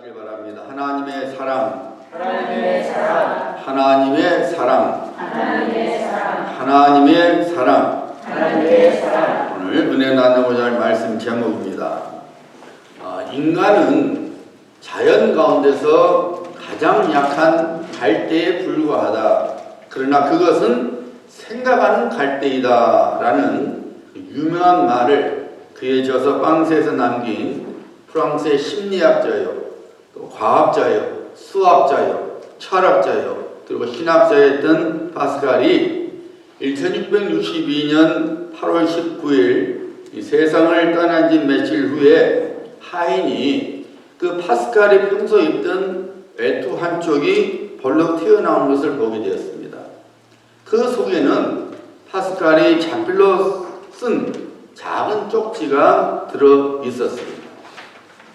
하시길 바랍니다. 하나님의 사랑, 하나님의 사랑, 하나님의 사랑, 하나님의 사랑, 하나님의 사랑. 하나님의 사랑. 오늘 은혜 나누고자 할 말씀 제목입니다. 인간은 자연 가운데서 가장 약한 갈대에 불과하다. 그러나 그것은 생각하는 갈대이다 라는 유명한 말을 그에 져서 빵세에서 남긴 프랑스의 심리학자요, 또 과학자요, 수학자요, 철학자요, 그리고 신학자였던 파스칼이 1662년 8월 19일 이 세상을 떠난 지 며칠 후에 하인이 그 파스칼이 평소 입던 외투 한쪽이 벌럭 튀어나온 것을 보게 되었습니다. 그 속에는 파스칼이 자필로 쓴 작은 쪽지가 들어 있었습니다.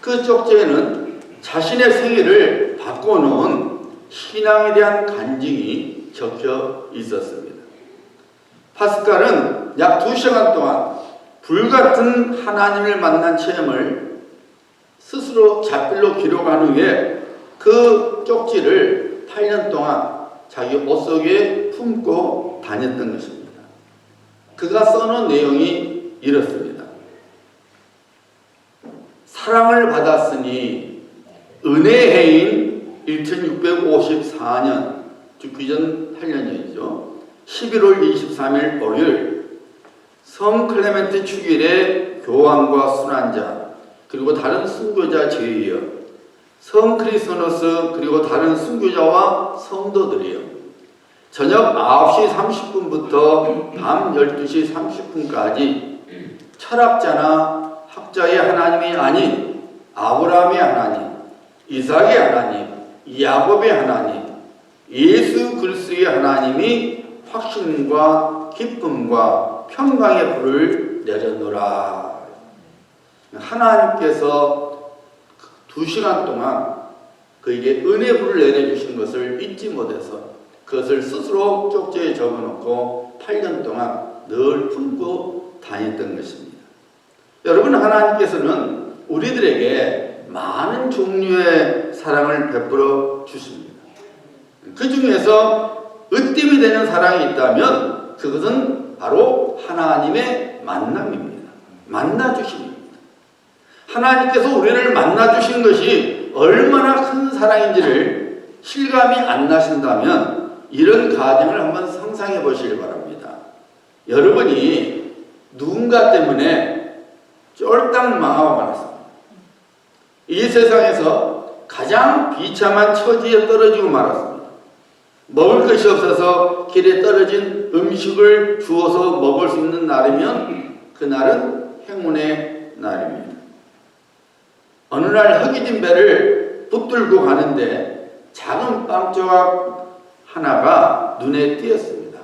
그 쪽지에는 자신의 생애를 바꿔놓은 신앙에 대한 간증이 적혀 있었습니다. 파스칼은 약 2시간 동안 불같은 하나님을 만난 체험을 스스로 자필로 기록한 후에 그 쪽지를 8년 동안 자기 옷 속에 품고 다녔던 것입니다. 그가 써놓은 내용이 이렇습니다. 사랑을 받았으니 은혜해인 1654년, 즉 귀전 8년이죠. 11월 23일 월요일 성 클레멘트 축일에 교황과 순환자 그리고 다른 순교자 제의여 성 크리스노스 그리고 다른 순교자와 성도들이여 저녁 9시 30분부터 밤 12시 30분까지 철학자나 학자의 하나님이 아닌 아브라함의 하나님, 이삭의 하나님, 야곱의 하나님, 예수 그리스도의 하나님이 확신과 기쁨과 평강의 불을 내렸노라. 하나님께서 2시간 동안 그에게 은혜 불을 내려주신 것을 잊지 못해서 그것을 스스로 쪽지에 적어놓고 8년 동안 늘 품고 다녔던 것입니다. 여러분, 하나님께서는 우리들에게 많은 종류의 사랑을 베풀어 주십니다. 그 중에서 으뜸이 되는 사랑이 있다면 그것은 바로 하나님의 만남입니다. 만나주십니다. 하나님께서 우리를 만나주신 것이 얼마나 큰 사랑인지를 실감이 안 나신다면 이런 가정을 한번 상상해 보시기 바랍니다. 여러분이 누군가 때문에 쫄딱 망하고 말았습니다. 이 세상에서 가장 비참한 처지에 떨어지고 말았습니다. 먹을 것이 없어서 길에 떨어진 음식을 주어서 먹을 수 있는 날이면 그날은 행운의 날입니다. 어느 날 허기진 배를 붙들고 가는데 작은 빵 조각 하나가 눈에 띄었습니다.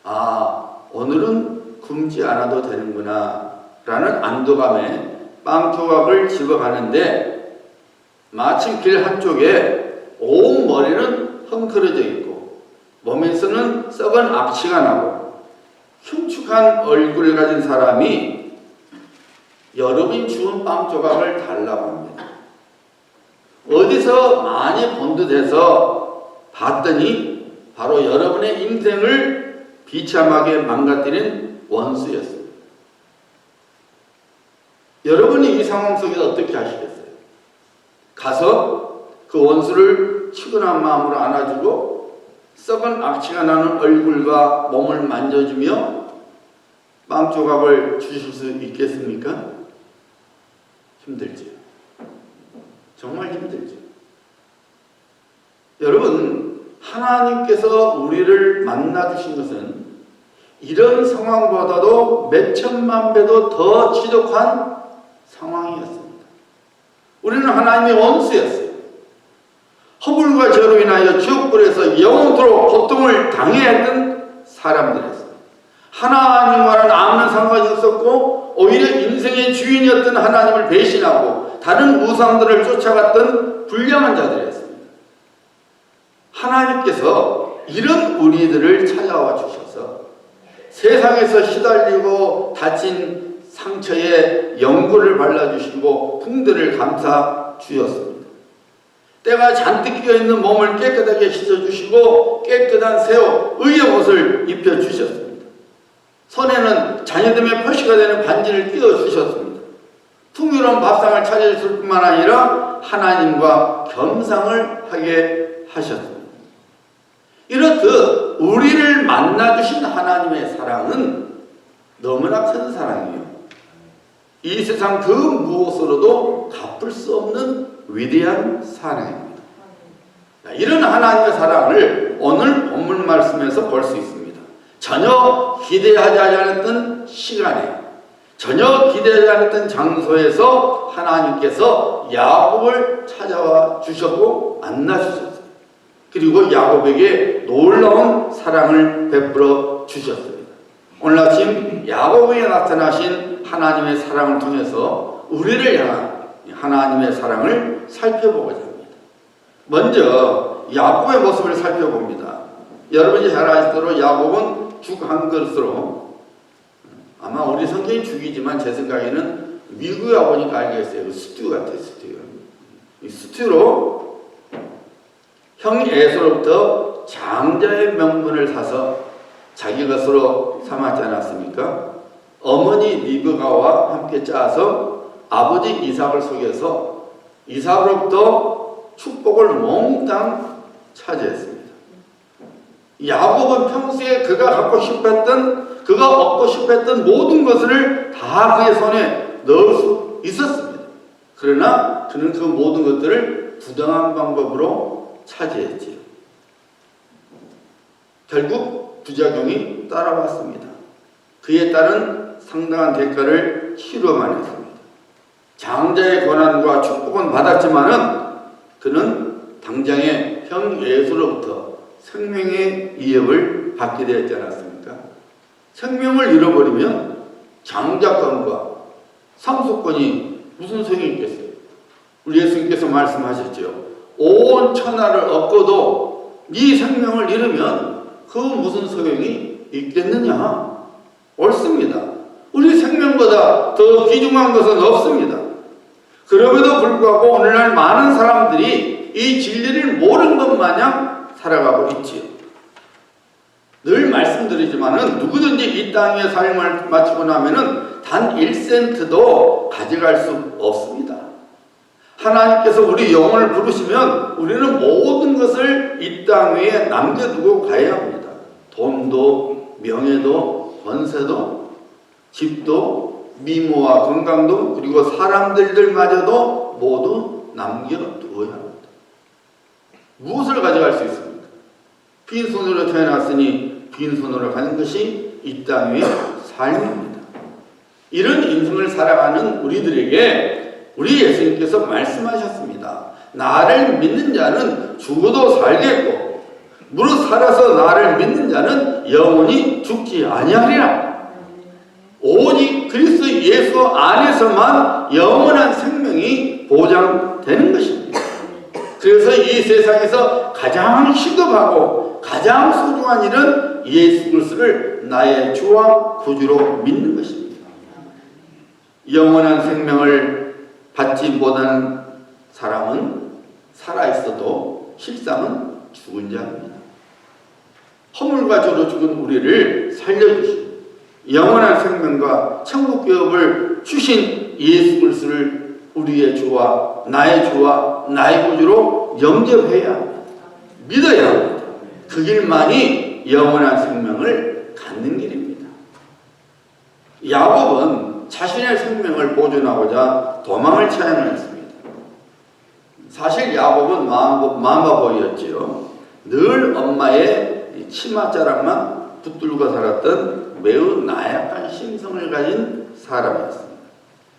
아, 오늘은 굶지 않아도 되는구나 라는 안도감에 빵 조각을 집어가는데 마침 길 한쪽에 온 머리는 헝클어져 있고 몸에서는 썩은 악취가 나고 흉측한 얼굴을 가진 사람이 여러분이 주운 빵 조각을 달라고 합니다. 어디서 많이 본 듯해서 봤더니 바로 여러분의 인생을 비참하게 망가뜨린 원수였습니다. 여러분이 이 상황 속에서 어떻게 하시겠어요? 가서 그 원수를 측은한 마음으로 안아주고 썩은 악취가 나는 얼굴과 몸을 만져주며 빵 조각을 주실 수 있겠습니까? 힘들죠. 정말 힘들죠. 여러분, 하나님께서 우리를 만나주신 것은 이런 상황보다도 몇 천만 배도 더 지독한 상황이었습니다. 우리는 하나님의 원수였어요. 허물과 죄로 인하여 지옥불에서 영원토록 고통을 당해야 했던 사람들이었어요. 하나님과는 아무런 상관이 없었고 오히려 인생의 주인이었던 하나님을 배신하고 다른 우상들을 쫓아갔던 불량한 자들이었습니다. 하나님께서 이런 우리들을 찾아와 주셔서 세상에서 시달리고 다친 상처에 연고를 발라주시고 붕대를 감싸 주셨습니다. 때가 잔뜩 끼어있는 몸을 깨끗하게 씻어주시고 깨끗한 새 옷, 의의 옷을 입혀주셨습니다. 손에는 자녀됨의 표시가 되는 반지를 끼워주셨습니다. 풍요로운 밥상을 차려줄 뿐만 아니라 하나님과 겸상을 하게 하셨습니다. 이렇듯 우리를 만나주신 하나님의 사랑은 너무나 큰 사랑이에요. 이 세상 그 무엇으로도 갚을 수 없는 위대한 사랑입니다. 이런 하나님의 사랑을 오늘 본문 말씀에서 볼 수 있습니다. 전혀 기대하지 않았던 시간에, 전혀 기대하지 않았던 장소에서 하나님께서 야곱을 찾아와 주셨고 만나 주셨어요. 그리고 야곱에게 놀라운 사랑을 베풀어 주셨습니다. 오늘 아침 야곱에게 나타나신 하나님의 사랑을 통해서 우리를 향한 하나님의 사랑을 살펴보고자 합니다. 먼저 야곱의 모습을 살펴봅니다. 여러분이 잘 아시도록 야곱은 죽 한 그릇으로, 아마 우리 성경이 죽이지만 제 생각에는 미국에 와보니까 알겠어요. 스튜 같아요. 스튜. 이 스튜로 형 에서로부터 장자의 명분을 사서 자기 것으로 삼았지 않았습니까? 어머니 리브가와 함께 짜서 아버지 이삭을 속여서 이삭으로부터 축복을 몽땅 차지했습니다. 야곱은 평소에 그가 갖고 싶었던, 그가 얻고 싶었던 모든 것을 다 그의 손에 넣을 수 있었습니다. 그러나 그는 그 모든 것들을 부당한 방법으로 차지했지요. 결국 부작용이 따라왔습니다. 그에 따른 상당한 대가를 치러만 했습니다. 장자의 권한과 축복은 받았지만은 그는 당장에 형 에서로부터 생명의 위협을 받게 되었지 않았습니까? 생명을 잃어버리면 장자권과 상속권이 무슨 소용이 있겠어요? 우리 예수님께서 말씀하셨죠. 온 천하를 얻고도 네 생명을 잃으면 그 무슨 소용이 있겠느냐? 옳습니다. 우리 생명보다 더 귀중한 것은 없습니다. 그럼에도 불구하고 오늘날 많은 사람들이 이 진리를 모르는 것 마냥 살아가고 있지요. 늘 말씀드리지만은 누구든지 이 땅의 삶을 마치고 나면은 단 1센트도 가져갈 수 없습니다. 하나님께서 우리 영혼을 부르시면 우리는 모든 것을 이 땅 위에 남겨두고 가야 합니다. 돈도, 명예도, 권세도, 집도, 미모와 건강도, 그리고 사람들마저도 모두 남겨두어야 합니다. 무엇을 가져갈 수 있습니까? 빈손으로 태어났으니 빈손으로 가는 것이 이 땅 위의 삶입니다. 이런 인생을 살아가는 우리들에게 우리 예수님께서 말씀하셨습니다. 나를 믿는 자는 죽어도 살겠고 무릇 살아서 나를 믿는 자는 영원히 죽지 아니하리라. 오직 그리스도 예수 안에서만 영원한 생명이 보장되는 것입니다. 그래서 이 세상에서 가장 시급하고 가장 소중한 일은 예수 그리스도를 나의 주와 구주로 믿는 것입니다. 영원한 생명을 받지 못하는 사람은 살아있어도 실상은 죽은 자입니다. 허물과 죄로 죽은 우리를 살려주시고 영원한 생명과 천국 기업을 주신 예수 그리스도를 우리의 주와 나의 구주로 영접해야 합니다. 믿어야 합니다. 그 길만이 영원한 생명을 갖는 길입니다. 야곱은 자신의 생명을 보존하고자 도망을 차양했습니다. 사실 야곱은 마음바보였지요. 늘 엄마의 치맛자락만 붙들고 살았던 매우 나약한 심성을 가진 사람이었습니다.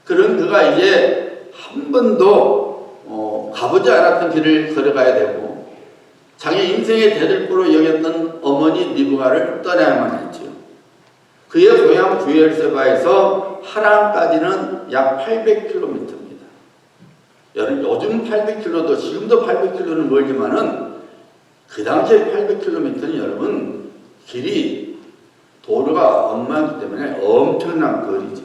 그런 그가 이제 한 번도 가보지 않았던 길을 걸어가야 되고 자기 인생의 대들보로 여겼던 어머니 리브가를 떠나야만 했죠. 그의 고향 부엘세바에서 하란까지는 약 800km입니다. 요즘 800km도 지금도 800km는 멀지만은 그 당시에 800km는 여러분 길이 도로가 엉망이기 때문에 엄청난 거리죠.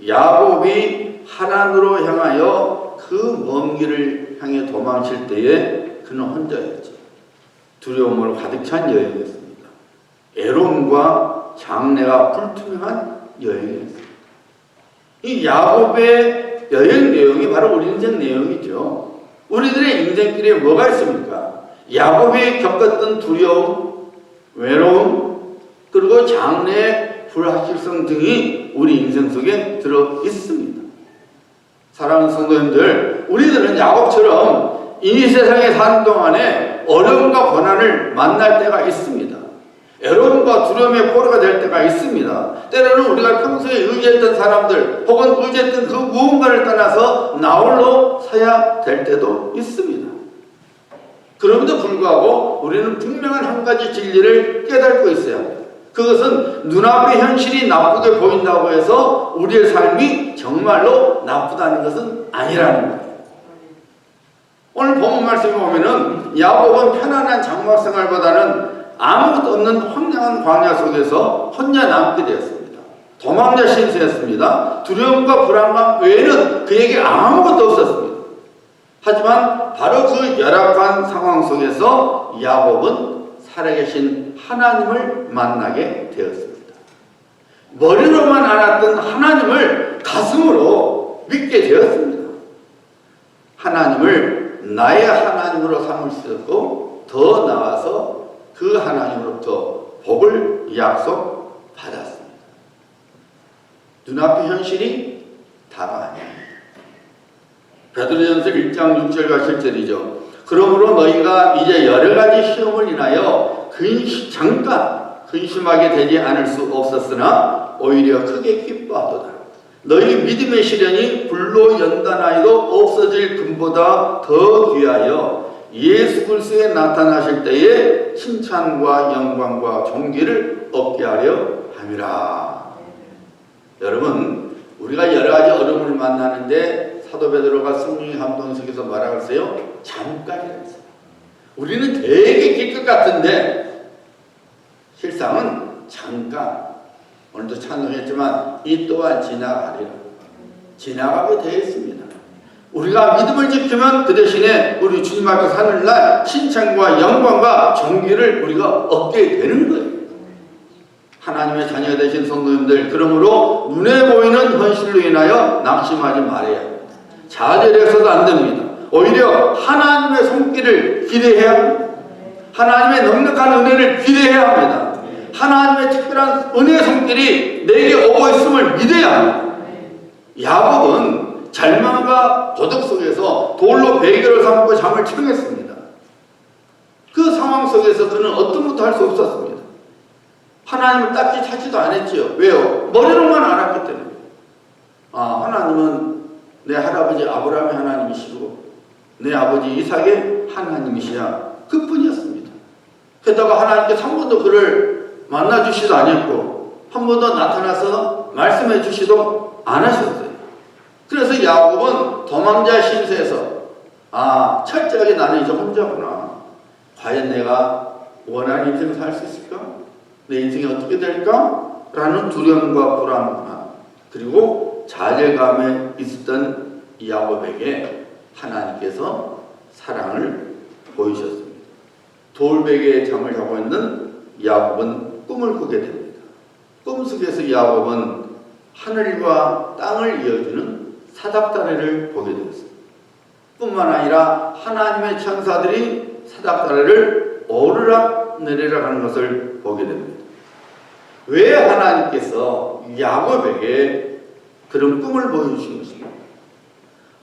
야곱이 하란으로 향하여 그 먼 길을 향해 도망칠 때에 그는 혼자였죠. 두려움으로 가득 찬 여행이었습니다. 애로움과 장래가 불투명한 여행이었습니다. 이 야곱의 여행 내용이 바로 우리 인생 내용이죠. 우리들의 인생길에 뭐가 있습니까? 야곱이 겪었던 두려움, 외로움, 그리고 장래의 불확실성 등이 우리 인생 속에 들어 있습니다. 사랑하는 성도님들, 우리들은 야곱처럼 이 세상에 사는 동안에 어려움과 고난을 만날 때가 있습니다. 애로움과 두려움의 포로가 될 때가 있습니다. 때로는 우리가 평소에 의지했던 사람들 혹은 의지했던 그 무언가를 떠나서 나홀로 서야 될 때도 있습니다. 그럼에도 불구하고 우리는 분명한 한 가지 진리를 깨닫고 있어야 합니다. 그것은 눈앞의 현실이 나쁘게 보인다고 해서 우리의 삶이 정말로 나쁘다는 것은 아니라는 거예요. 오늘 본문 말씀에 보면은 야곱은 편안한 장막 생활보다는 아무것도 없는 황량한 광야 속에서 혼자 남게 되었습니다. 도망자 신세였습니다. 두려움과 불안감 외에는 그에게 아무것도 없었습니다. 하지만 바로 그 열악한 상황 속에서 야곱은 살아계신 하나님을 만나게 되었습니다. 머리로만 알았던 하나님을 가슴으로 믿게 되었습니다. 하나님을 나의 하나님으로 삼을 수 있고 더 나아가서 그 하나님으로부터 복을 약속받았습니다. 눈앞의 현실이 다가 아닙니다. 베드로전서 1장 6절과 7절이죠. 그러므로 너희가 이제 여러 가지 시험을 인하여 잠깐 근심하게 되지 않을 수 없었으나 오히려 크게 기뻐하도다. 너희 믿음의 시련이 불로 연단하여도 없어질 금보다 더 귀하여 예수 그리스도에 나타나실 때에 칭찬과 영광과 존귀를 얻게 하려 함이라. 여러분, 우리가 여러 가지 어려움을 만나는데 사도 베드로가 성령의 감동 속에서 말하고 있어요. 잠깐이라고 했어요. 우리는 되게 길 것 같은데 실상은 잠깐. 오늘도 찬송했지만 이 또한 지나가리라. 지나가게 되어 있습니다. 우리가 믿음을 지키면 그 대신에 우리 주님 앞에 하늘날 칭찬과 영광과 존귀를 우리가 얻게 되는 거예요. 하나님의 자녀 되신 성도님들, 그러므로 눈에 보이는 현실로 인하여 낙심하지 말아야 합니다. 좌절해서도 안 됩니다. 오히려 하나님의 손길을 기대해야 합니다. 하나님의 넉넉한 은혜를 기대해야 합니다. 하나님의 특별한 은혜의 손길이 내게 오고 있음을 믿어야 합니다. 야곱은 절망과 고독 속에서 돌로 베개를 삼고 잠을 청했습니다. 그 상황 속에서 그는 어떤 것도 할 수 없었습니다. 하나님을 딱히 찾지도 않았지요. 왜요? 머리로만 알았기 때문에. 하나님은 내 할아버지 아브라함의 하나님이시고 내 아버지 이삭의 하나님이시야. 그뿐이었습니다. 게다가 하나님께서 한 번도 그를 만나주시도 않았고 한 번도 나타나서 말씀해 주시도 않으셨어요. 그래서 야곱은 도망자 신세에서 철저하게 나는 이제 혼자구나. 과연 내가 원하는 인생을 살 수 있을까? 내 인생이 어떻게 될까? 라는 두려움과 불안감 그리고 좌절감에 있었던 야곱에게 하나님께서 사랑을 보이셨습니다. 돌베개에 잠을 자고 있는 야곱은 꿈을 꾸게 됩니다. 꿈속에서 야곱은 하늘과 땅을 이어주는 사닥다리를 보게 되었습니다. 뿐만 아니라 하나님의 천사들이 사닥다리를 오르락 내리락 하는 것을 보게 됩니다. 왜 하나님께서 야곱에게 그런 꿈을 보여주신 것입니까?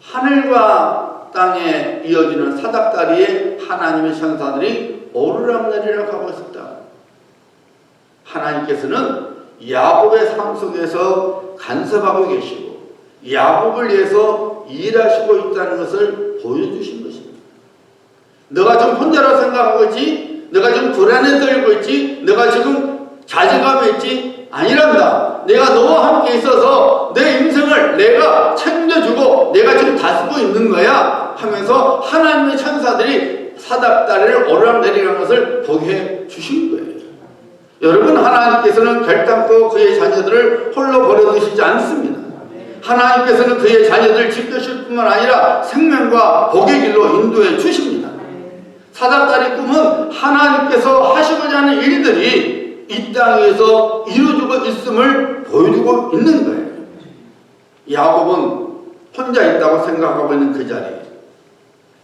하늘과 땅에 이어지는 사닥다리에 하나님의 천사들이 오르락 내리락 하고 있었다. 하나님께서는 야곱의 삶 속에서 간섭하고 계시고 야곱을 위해서 일하시고 있다는 것을 보여주신 것입니다. 너가 좀 혼자라 생각하고 있지? 너가 좀 불안에 떨고 있지? 너가 지금 좌절감에 있지? 아니란다. 내가 너와 함께 있어서 내 인생을 내가 챙겨주고 내가 지금 다스리고 있는 거야 하면서 하나님의 천사들이 사닥다리를 오르락내리락 것을 보게 해 주신 거예요. 여러분, 하나님께서는 결단코 그의 자녀들을 홀로 버려두시지 않습니다. 하나님께서는 그의 자녀들을 지켜줄 뿐만 아니라 생명과 복의 길로 인도해 주십니다. 사닥다리 꿈은 하나님께서 하시고자 하는 일들이 이 땅에서 이루어지고 있음을 보여주고 있는 거예요. 야곱은 혼자 있다고 생각하고 있는 그 자리에,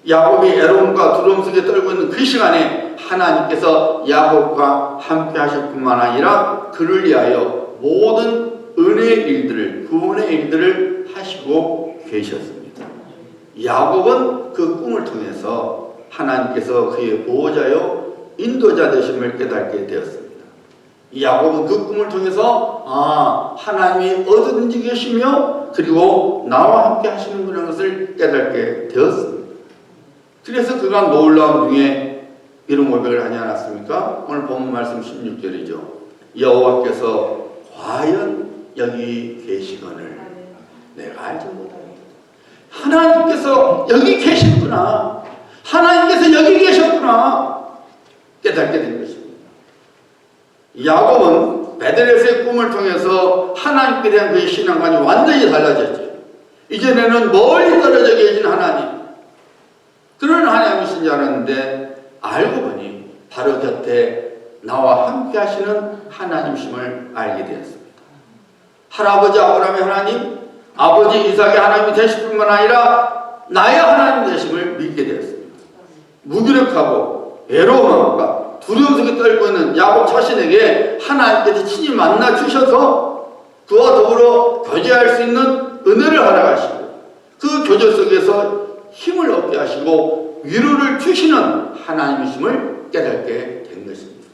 야곱이 애로움과 두려움 속에 떨고 있는 그 시간에 하나님께서 야곱과 함께 하실 뿐만 아니라 그를 위하여 모든 은혜의 일들을, 구원의 일들을 하시고 계셨습니다. 야곱은 그 꿈을 통해서 하나님께서 그의 보호자요 인도자 되심을 깨닫게 되었습니다. 야곱은 그 꿈을 통해서 하나님이 어디든지 계시며 그리고 나와 함께 하시는구나 것을 깨닫게 되었습니다. 그래서 그가 놀라운 중에 이런 고백을 하지 않았습니까? 오늘 본문 말씀 16절이죠. 여호와께서 과연 여기 계시거늘 내가 알지 못하겠다. 하나님께서 여기 계시구나, 하나님께서 여기 계셨구나 깨닫게 된 것입니다. 야곱은 베들레헴의 꿈을 통해서 하나님께 대한 그의 신앙관이 완전히 달라졌죠. 이전에는 멀리 떨어져 계신 하나님, 그런 하나님이신 줄 알았는데 알고 보니 바로 곁에 나와 함께 하시는 하나님이심을 알게 되었습니다. 할아버지 아브라함의 하나님, 아버지 이삭의 하나님이 되실 뿐만 아니라 나의 하나님 되심을 믿게 되었습니다. 무기력하고 외로움과 두려움 속에 떨고 있는 야곱 자신에게 하나님께서 친히 만나 주셔서 그와 더불어 교제할 수 있는 은혜를 허락하시고 그 교제 속에서 힘을 얻게 하시고 위로를 주시는 하나님이심을 깨닫게 된 것입니다.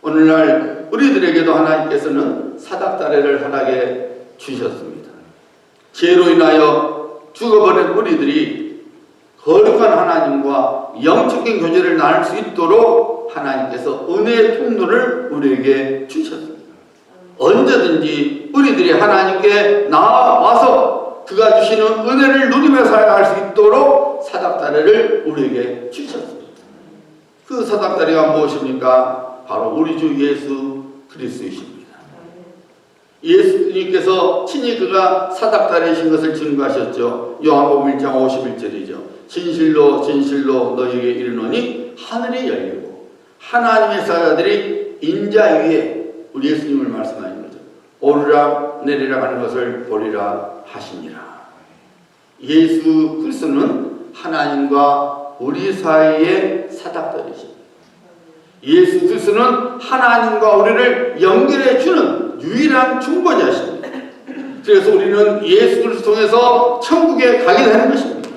오늘날 우리들에게도 하나님께서는 사닥다리를 허락해 주셨습니다. 죄로 인하여 죽어버린 우리들이 거룩한 하나님과 영적인 교제를 나눌 수 있도록 하나님께서 은혜의 통로를 우리에게 주셨습니다. 언제든지 우리들이 하나님께 나와서 그가 주시는 은혜를 누리며 살아갈 수 있도록 사닥다리를 우리에게 주셨습니다. 그 사닥다리가 무엇입니까? 바로 우리 주 예수 그리스도이십니다. 예수님께서 친히 그가 사닥다리이신 것을 증거하셨죠. 요한복음 1장 51절이죠. 진실로 진실로 너희에게 이르노니 하늘이 열리고 하나님의 사자들이 인자 위에, 우리 예수님을 말씀하는 거죠, 오르락 내리락 하는 것을 보리라 하시니라. 예수 그리스도는 하나님과 우리 사이의 사닥다리이십니다. 예수 그리스도는 하나님과 우리를 연결해 주는 유일한 중보자십니다. 그래서 우리는 예수 그리스도 통해서 천국에 가게 되는 것입니다.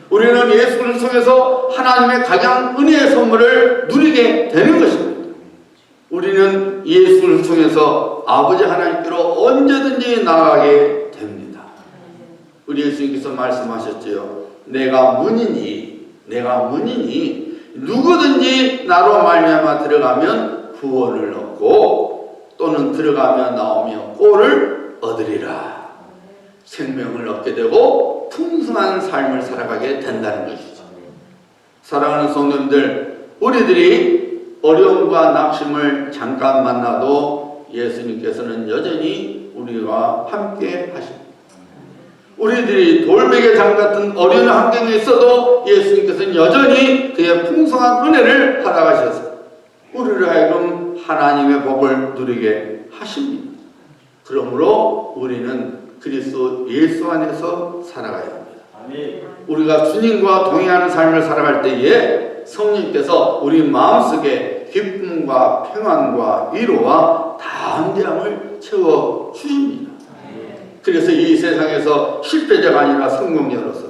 우리는 예수 그리스도 통해서 하나님의 가장 은혜의 선물을 누리게 되는 것입니다. 우리는 예수 그리스도 통해서 아버지 하나님께로 언제든지 나아가게 됩니다. 우리 예수님께서 말씀하셨지요. 내가 문이니 누구든지 나로 말미암아 들어가면 구원을 얻고 또는 들어가며 나오며 꼴을 얻으리라. 생명을 얻게 되고 풍성한 삶을 살아가게 된다는 것이죠. 사랑하는 성도님들, 우리들이 어려움과 낙심을 잠깐 만나도 예수님께서는 여전히 우리와 함께 하십니다. 우리들이 돌베개 장 같은 어려운 환경에 있어도 예수님께서는 여전히 그의 풍성한 은혜를 허락하셔서 우리를 하여금 하나님의 복을 누리게 하십니다. 그러므로 우리는 그리스도 예수 안에서 살아가야 합니다. 아멘. 우리가 주님과 동행하는 삶을 살아갈 때에 성령께서 우리 마음속에 기쁨과 평안과 위로와 담대함을 채워주십니다. 그래서 이 세상에서 실패자가 아니라 성공자로서,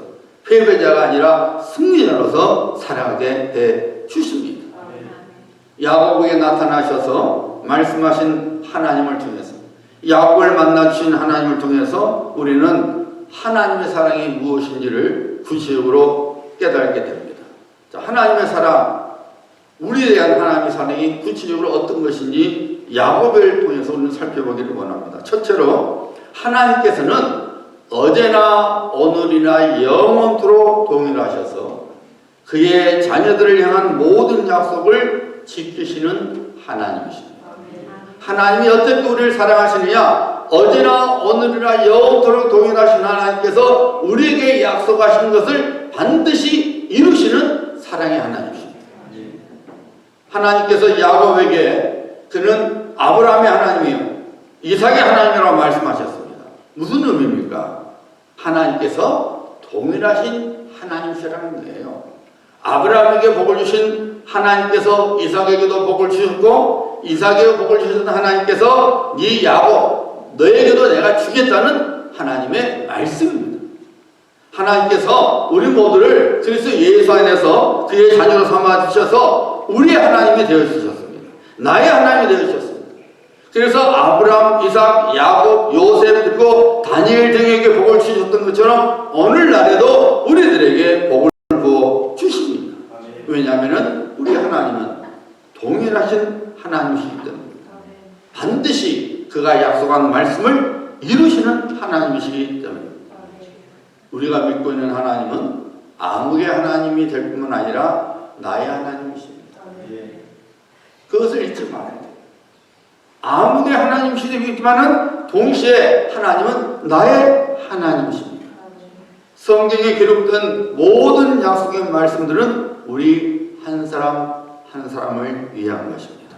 패배자가 아니라 승리자로서 살아가게 해 주십니다. 야곱에게 나타나셔서 말씀하신 하나님을 통해서, 야곱을 만나 주신 하나님을 통해서 우리는 하나님의 사랑이 무엇인지를 구체적으로 깨닫게 됩니다. 자, 하나님의 사랑, 우리에 대한 하나님의 사랑이 구체적으로 어떤 것인지 야곱을 통해서 우리는 살펴보기를 원합니다. 첫째로 하나님께서는 어제나 오늘이나 영원토록 동일하셔서 그의 자녀들을 향한 모든 약속을 지키시는 하나님이십니다. 하나님이 어떻게 우리를 사랑하시느냐? 어제나 오늘이나 영원토록 동일하신 하나님께서 우리에게 약속하신 것을 반드시 이루시는 사랑의 하나님이십니다. 하나님께서 야곱에게 그는 아브라함의 하나님이요 이삭의 하나님이라고 말씀하셨습니다. 무슨 의미입니까? 하나님께서 동일하신 하나님이시라는 거예요. 아브라함에게 복을 주신 하나님께서 이삭에게도 복을 주셨고 이삭에게 복을 주신 하나님께서 네 야곱 너에게도 내가 주겠다는 하나님의 말씀입니다. 하나님께서 우리 모두를 그리스도 예수 안에서 그의 자녀로 삼아 주셔서 우리의 하나님이 되어 주셨습니다. 나의 하나님이 되어 주셨습니다. 그래서 아브라함, 이삭, 야곱, 요셉 그리고 다니엘 등에게 복을 주셨던 것처럼 오늘날에도 우리들에게 복을 부어 주십니다. 왜냐하면 우리 하나님은 동일하신 하나님이시기 때문입니다. 반드시 그가 약속한 말씀을 이루시는 하나님이시기 때문입니다. 우리가 믿고 있는 하나님은 아무의 하나님이 될 뿐만 아니라 나의 하나님이십니다. 그것을 잊지 말아야 돼요. 아무의 하나님이시지만은 동시에 하나님은 나의 하나님이십니다. 성경에 기록된 모든 약속의 말씀들은 우리 한 사람 한 사람을 위한 것입니다.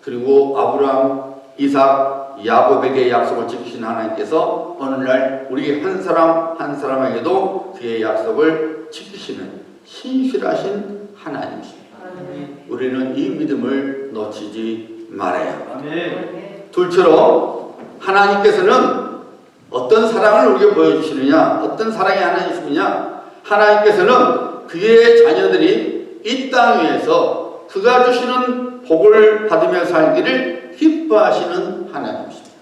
그리고 아브라함, 이삭, 야곱에게 약속을 지키신 하나님께서 오늘날 우리 한 사람 한 사람에게도 그의 약속을 지키시는 신실하신 하나님이십니다. 우리는 이 믿음을 놓치지 말아야 합니다. 둘째로 하나님께서는 어떤 사랑을 우리에게 보여주시느냐, 어떤 사랑의 하나님이시느냐, 하나님께서는 그의 자녀들이 이 땅 위에서 그가 주시는 복을 받으며 살기를 기뻐하시는 하나님이십니다.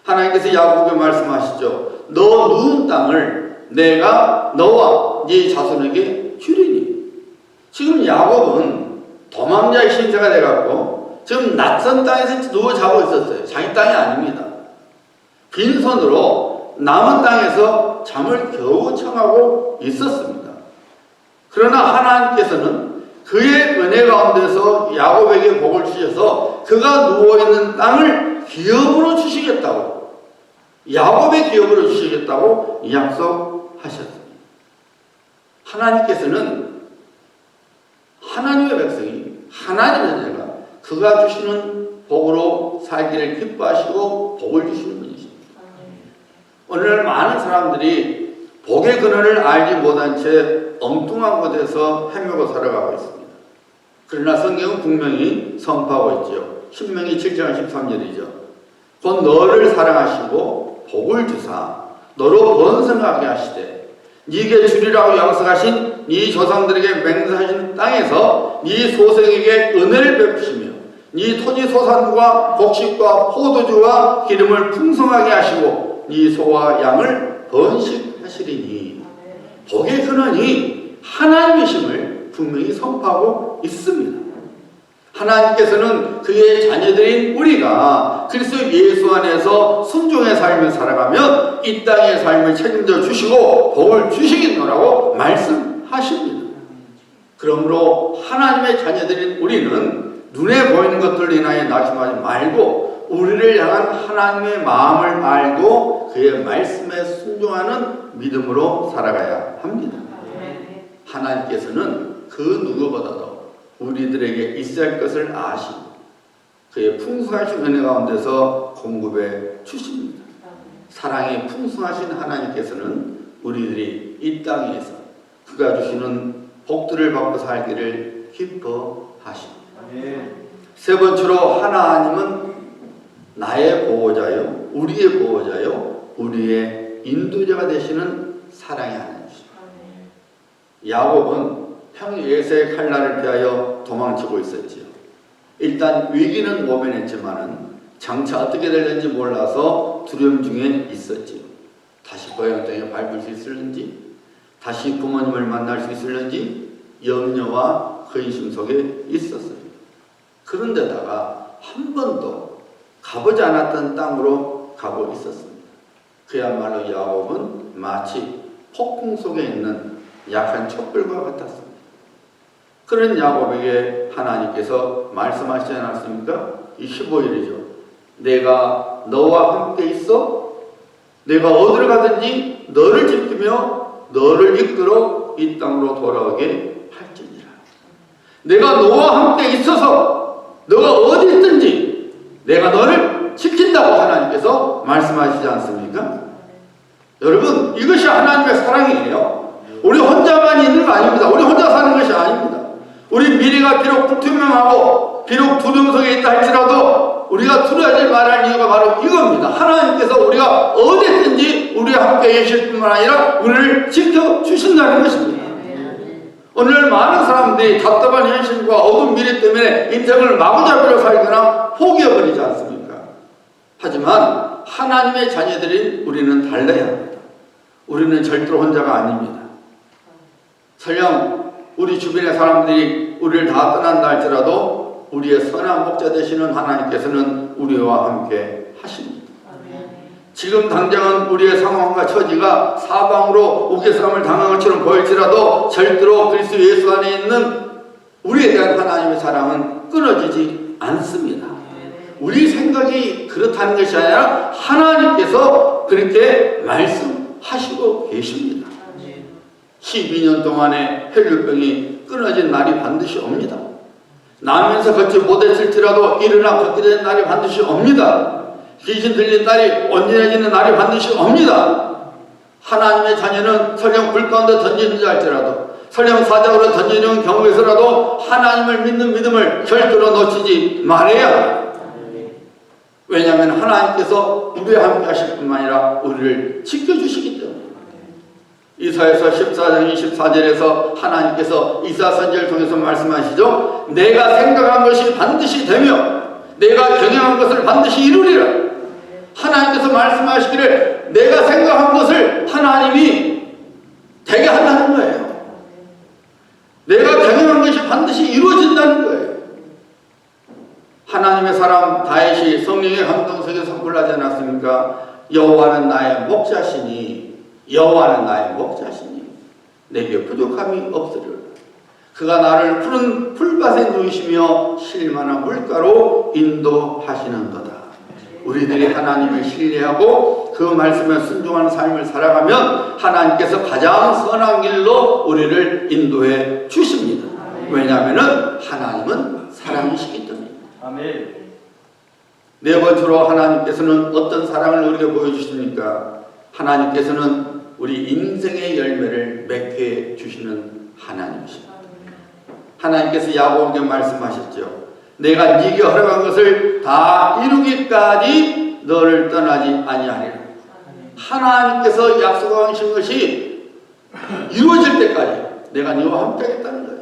하나님께서 야곱에게 말씀하시죠. 너 누운 땅을 내가 너와 네 자손에게 주리니. 지금 야곱은 도망자의 신세가 돼갖고 지금 낯선 땅에서 누워 자고 있었어요. 자기 땅이 아닙니다. 빈손으로 남은 땅에서 잠을 겨우 청하고 있었습니다. 그러나 하나님께서는 그의 은혜 가운데서 야곱에게 복을 주셔서 그가 누워있는 땅을 기업으로 주시겠다고, 야곱의 기업으로 주시겠다고 약속하셨습니다. 하나님께서는 하나님의 백성이, 하나님의 자가 그가 주시는 복으로 살기를 기뻐하시고 복을 주시는 분이십니다. 오늘날 많은 사람들이 복의 근원을 알지 못한 채 엉뚱한 곳에서 헤매고 살아가고 있습니다. 그러나 성경은 분명히 선포하고 있죠. 신명기 7장 13절이죠. 곧 너를 사랑하시고 복을 주사 너로 번성하게 하시되 네게 주리라고 약속하신 네 조상들에게 맹세하신 땅에서 네 소생에게 은혜를 베푸시며 네 토지 소산과 곡식과 포도주와 기름을 풍성하게 하시고 네 소와 양을 번식하시리니. 복의 근원이 하나님이심을 분명히 선포하고 있습니다. 하나님께서는 그의 자녀들인 우리가 그리스도 예수 안에서 순종의 삶을 살아가면 이 땅의 삶을 책임져 주시고 복을 주시겠노라고 말씀하십니다. 그러므로 하나님의 자녀들인 우리는 눈에 보이는 것들로 인하여 낙심하지 말고 우리를 향한 하나님의 마음을 알고 그의 말씀에 순종하는 믿음으로 살아가야 합니다. 하나님께서는 그 누구보다도 우리들에게 있어야 할 것을 아시고 그의 풍성하신 은혜 가운데서 공급해 주십니다. 사랑이 풍성하신 하나님께서는 우리들이 이 땅에서 그가 주시는 복들을 받고 살기를 기뻐하십니다. 세 번째로 하나님은 나의 보호자요, 우리의 보호자요, 우리의 인도자가 되시는 사랑의 하나님이십니다. 야곱은 형 에서의 칼날을 피하여 도망치고 있었지요. 일단 위기는 모면했지만은 장차 어떻게 될는지 몰라서 두려움 중에 있었지요. 다시 고향 땅에 밟을 수 있을는지, 다시 부모님을 만날 수 있을는지 염려와 근심 속에 있었어요. 그런데다가 한 번도 가보지 않았던 땅으로 가고 있었습니다. 그야말로 야곱은 마치 폭풍 속에 있는 약한 촛불과 같았습니다. 그런 야곱에게 하나님께서 말씀하시지 않았습니까? 이 15일이죠. 내가 너와 함께 있어 내가 어디를 가든지 너를 지키며 너를 이끌어 이 땅으로 돌아오게 할지니라. 내가 너와 함께 있어서 너가 어디 있든지 내가 너를 지킨다고 하나님께서 말씀하시지 않습니까? 여러분, 이것이 하나님의 사랑이에요. 우리 혼자만 있는 거 아닙니다. 우리 혼자 사는 것이 아닙니다. 우리 미래가 비록 불투명하고 비록 두려움 속에 있다 할지라도 우리가 두려워하지 말할 이유가 바로 이겁니다. 하나님께서 우리가 어디 있든지 우리와 함께 계실 뿐만 아니라 우리를 지켜주신다는 것입니다. 오늘 많은 사람들이 답답한 현실과 어두운 미래 때문에 인생을 마구잡이로 살거나 포기해버리지 않습니까? 하지만 하나님의 자녀들인 우리는 달라야 합니다. 우리는 절대로 혼자가 아닙니다. 설령 우리 주변의 사람들이 우리를 다 떠난다 할지라도 우리의 선한 목자 되시는 하나님께서는 우리와 함께 하십니다. 지금 당장은 우리의 상황과 처지가 사방으로 우겨싸움을 당한 것처럼 보일지라도 절대로 그리스도 예수 안에 있는 우리에 대한 하나님의 사랑은 끊어지지 않습니다. 우리 생각이 그렇다는 것이 아니라 하나님께서 그렇게 말씀하시고 계십니다. 12년 동안의 혈류병이 끊어진 날이 반드시 옵니다. 나면서 걷지 못했을지라도 일어나 걷게 되는 날이 반드시 옵니다. 귀신 들린 날이 온전해지는 날이 반드시 옵니다. 하나님의 자녀는 설령 불 가운데 던지는지 할지라도 설령 사자로 던지는 경우에서라도 하나님을 믿는 믿음을 절대로 놓치지 말아야 합니다. 왜냐하면 하나님께서 우리와 함께 하실 뿐만 아니라 우리를 지켜주시기 때문입니다. 이사야서 14장 24절에서 하나님께서 이사 선지자를 통해서 말씀하시죠. 내가 생각한 것이 반드시 되며 내가 경영한 것을 반드시 이루리라. 하나님께서 말씀하시기를 내가 생각한 것을 하나님이 되게 한다는 거예요. 내가 경영한 것이 반드시 이루어진다는 거예요. 하나님의 사람 다윗이 성령의 감동 속에서 선포하지 않았습니까? 여호와는 나의 목자시니 여호와는 나의 목자시니 내게 부족함이 없으리라. 그가 나를 푸른 풀밭에 누이시며 쉴만한 물가로 인도하시는도다. 우리들이 하나님을 신뢰하고 그 말씀에 순종하는 삶을 살아가면 하나님께서 가장 선한 길로 우리를 인도해 주십니다. 왜냐하면 하나님은 사랑이시기 때문입니다. 아멘. 네 번째로 하나님께서는 어떤 사랑을 우리에게 보여주십니까? 하나님께서는 우리 인생의 열매를 맺게 주시는 하나님이십니다. 하나님께서 야곱에게 말씀하셨죠. 내가 네게 허락한 것을 다 이루기까지 너를 떠나지 아니하리라. 하나님께서 약속하신 것이 이루어질 때까지 내가 네와 함께 하겠다는 거예요.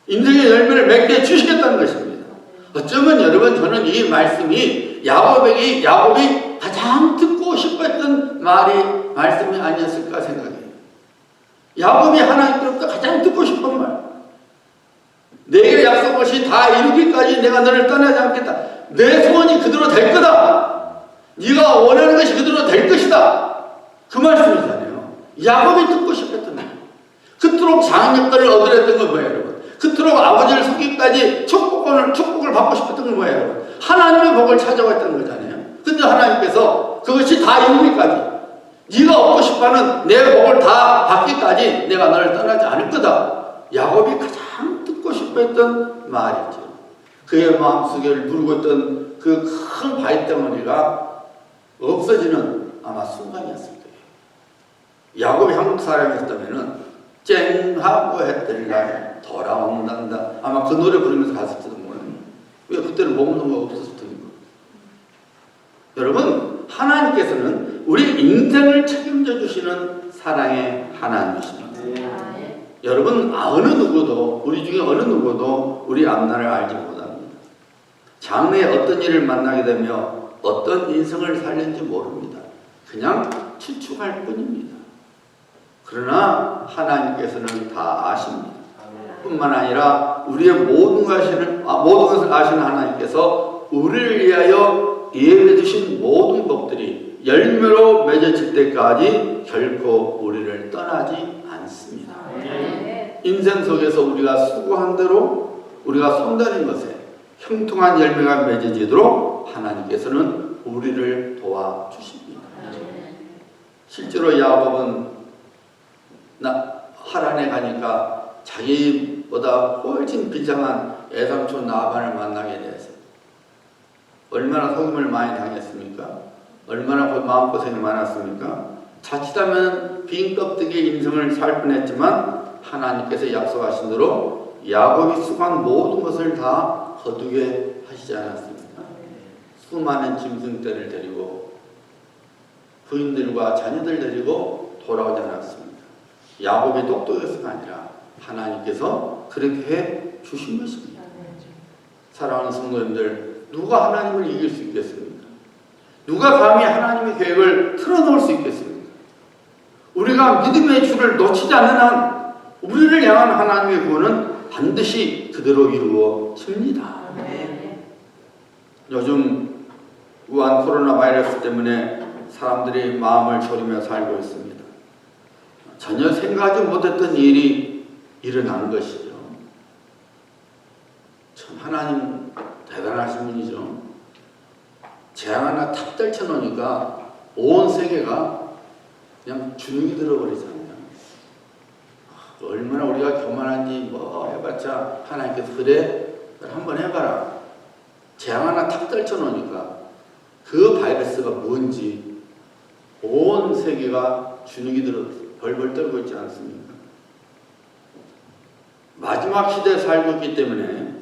인생의 열매를 맺게 주시겠다는 것입니다. 어쩌면 여러분 저는 이 말씀이 야곱이 가장 듣고 싶었던 말씀이 아니었을까 생각해요. 야곱이 하나님께로부터 가장 듣고 싶은 말. 내게 약속한 것이 다 이루기까지 내가 너를 떠나지 않겠다. 내 소원이 그대로 될 거다. 네가 원하는 것이 그대로 될 것이다. 그 말씀이잖아요. 야곱이 듣고 싶었던 말. 그토록 장력들을 얻으랬던 건 뭐예요, 여러분? 그토록 아버지를 속기까지 축복을 받고 싶었던 건 뭐예요, 여러분? 하나님의 복을 찾아왔던 거잖아요. 근데 하나님께서 그것이 다 이루기까지 네가 얻고 싶어하는 내 복을 다 받기까지 내가 너를 떠나지 않을 거다. 야곱이 가장 듣고 싶었던 말이죠. 그의 마음속에 누르고 있던 그 큰 바위덩어리가 없어지는 아마 순간이었을 거예요. 야곱이 한국 사람이었다면 쨍하고 했더니가 돌아온단다. 아마 그 노래 부르면서 갔을지도 몰라요. 왜 그때는 머무는 거 없었을 텐데. 여러분, 하나님께서는 우리 인생을 책임져 주시는 사랑의 하나님이십니다. 여러분, 어느 누구도, 우리 중에 어느 누구도 우리 앞날을 알지 못합니다. 장래에 어떤 일을 만나게 되며 어떤 인생을 살는지 모릅니다. 그냥 추측할 뿐입니다. 그러나 하나님께서는 다 아십니다. 뿐만 아니라 우리의 모든 것을 아시는 하나님께서 우리를 위하여 예비해 두신 모든 복들이 열매로 맺어질 때까지 결코 우리를 떠나지 않습니다. 인생 속에서 우리가 수고한 대로 우리가 손다닌 것에 형통한 열매가 맺어지도록 하나님께서는 우리를 도와주십니다. 실제로 야곱은 하란에 가니까 자기보다 훨씬 비장한 애삼촌 나반을 만나게 되었어요. 얼마나 속임을 많이 당했습니까? 얼마나 마음고생이 많았습니까? 자칫하면 빈 껍데기 인생을 살 뻔했지만 하나님께서 약속하신 대로 야곱이 수고한 모든 것을 다 거두게 하시지 않았습니까? 수많은 짐승떼를 데리고 부인들과 자녀들 데리고 돌아오지 않았습니다. 야곱이 똑똑해서가 아니라 하나님께서 그렇게 해 주신 것입니다. 사랑하는 성도님들, 누가 하나님을 이길 수 있겠습니까? 누가 감히 하나님의 계획을 틀어놓을 수 있겠습니까? 우리가 믿음의 줄을 놓치지 않는 한 우리를 향한 하나님의 구원은 반드시 그대로 이루어집니다. 요즘 우한 코로나 바이러스 때문에 사람들이 마음을 졸이며 살고 있습니다. 전혀 생각하지 못했던 일이 일어나는 것이죠. 참 하나님 대단하신 분이죠. 재앙 하나 탁 떨쳐놓으니까 온 세계가 그냥 주눅이 들어버리잖아요. 얼마나 우리가 교만한지 뭐 해봤자 하나님께서 그래 한번 해봐라. 재앙 하나 탁 떨쳐놓으니까 그 바이러스가 뭔지 온 세계가 주눅이 들어 벌벌 떨고 있지 않습니까? 마지막 시대에 살고 있기 때문에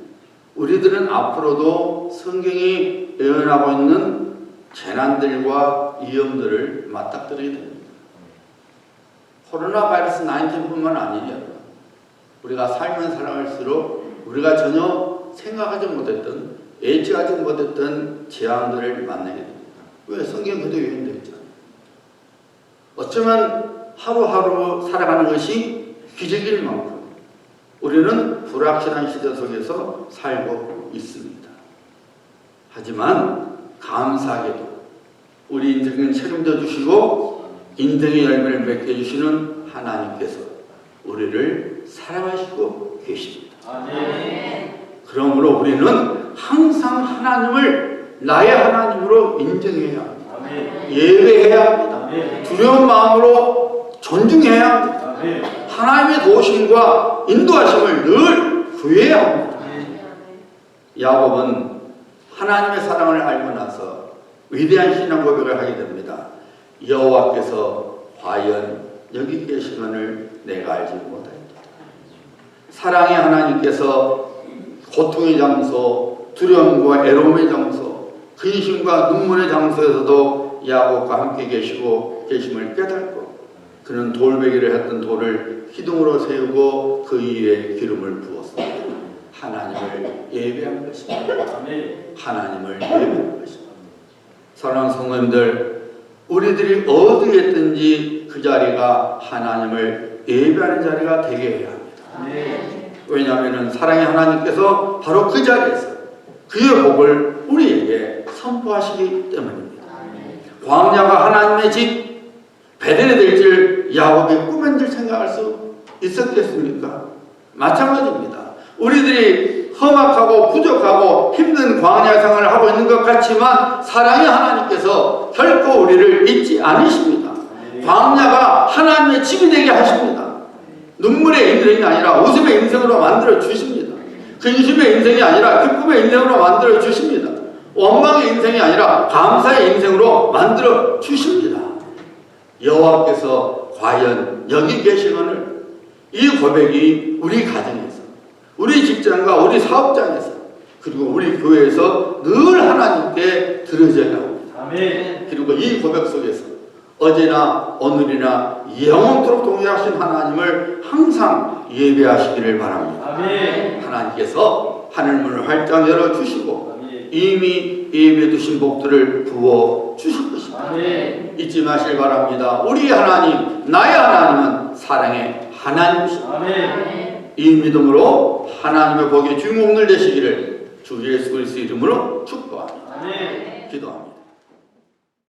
우리들은 앞으로도 성경이 예언하고 있는 재난들과 위험들을 맞닥뜨리게 됩니다. 코로나 바이러스 19뿐만 아니라 우리가 살면 살아갈수록 우리가 전혀 생각하지 못했던 예측하지 못했던 재앙들을 만나게 됩니다. 왜? 성경 그대로 예언되어 있잖아요. 어쩌면 하루하루 살아가는 것이 기적일 만큼 우리는 불확실한 시대 속에서 살고 있습니다. 하지만 감사하게도 우리 인생을 책임져 주시고 인생의 열매를 맺게 해주시는 하나님께서 우리를 사랑하시고 계십니다. 그러므로 우리는 항상 하나님을 나의 하나님으로 인정해야 합니다. 예배해야 합니다. 두려운 마음으로 존중해야 합니다. 하나님의 도우심과 인도하심을 늘 구해야 합니다. 야곱은 하나님의 사랑을 알고 나서 위대한 신앙 고백을 하게 됩니다. 여호와께서 과연 여기 계시거늘 내가 알지 못하였다. 사랑의 하나님께서 고통의 장소, 두려움과 애로움의 장소, 근심과 눈물의 장소에서도 야곱과 함께 계심을 깨닫고 그는 돌베개를 했던 돌을 기둥으로 세우고 그 위에 기름을 부었습니다. 하나님을 예배한 것입니다. 하나님을 예배한 것입니다. 사랑하는 성도님들, 우리들이 어디에 있든지 그 자리가 하나님을 예배하는 자리가 되게 해야 합니다. 왜냐하면 사랑의 하나님께서 바로 그 자리에서 그의 복을 우리에게 선포하시기 때문입니다. 광야가 하나님의 집 베델이 될 줄 야곱이 꿈엔 줄 생각할 수 있었겠습니까? 마찬가지입니다. 우리들이 험악하고 부족하고 힘든 광야 생활을 하고 있는 것 같지만 사랑의 하나님께서 결코 우리를 잊지 않으십니다. 광야가 하나님의 집이 되게 하십니다. 눈물의 인생이 아니라 웃음의 인생으로 만들어 주십니다. 근심의 인생이 아니라 기쁨의 인생으로 만들어 주십니다. 원망의 인생이 아니라 감사의 인생으로 만들어 주십니다. 여호와께서 과연 여기 계시거늘 이 고백이 우리 가정에서, 우리 직장과 우리 사업장에서, 그리고 우리 교회에서 늘 하나님께 들어져야 합니다. 아멘. 그리고 이 고백 속에서 어제나 오늘이나 영원토록 동일하신 하나님을 항상 예배하시기를 바랍니다. 아멘. 하나님께서 하늘문을 활짝 열어주시고 이미 예배해 두신 복들을 부어 주실 것입니다. 아멘. 잊지 마시길 바랍니다. 우리 하나님, 나의 하나님은 사랑의 하나님이십니다. 아멘. 이 믿음으로 하나님의 복의 주인공들 되시기를 주 예수 그리스도의 이름으로 축복합니다. 아멘. 기도합니다.